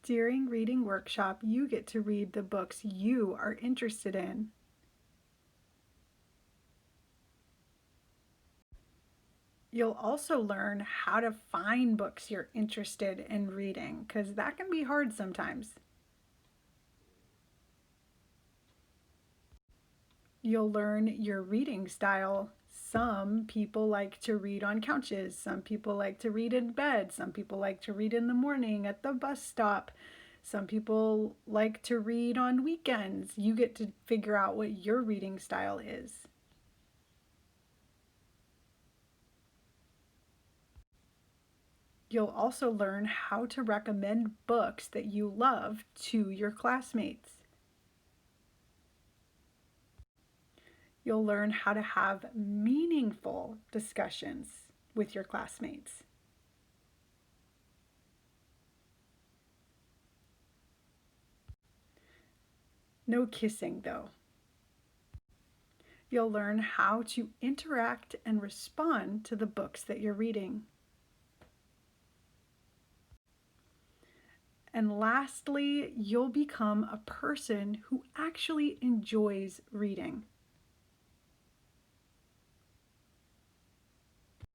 During Reading Workshop, you get to read the books you are interested in. You'll also learn how to find books you're interested in reading, because that can be hard sometimes. You'll learn your reading style. Some people like to read on couches, some people like to read in bed, some people like to read in the morning at the bus stop, some people like to read on weekends. You get to figure out what your reading style is. You'll also learn how to recommend books that you love to your classmates. You'll learn how to have meaningful discussions with your classmates. No kissing, though. You'll learn how to interact and respond to the books that you're reading. And lastly, you'll become a person who actually enjoys reading.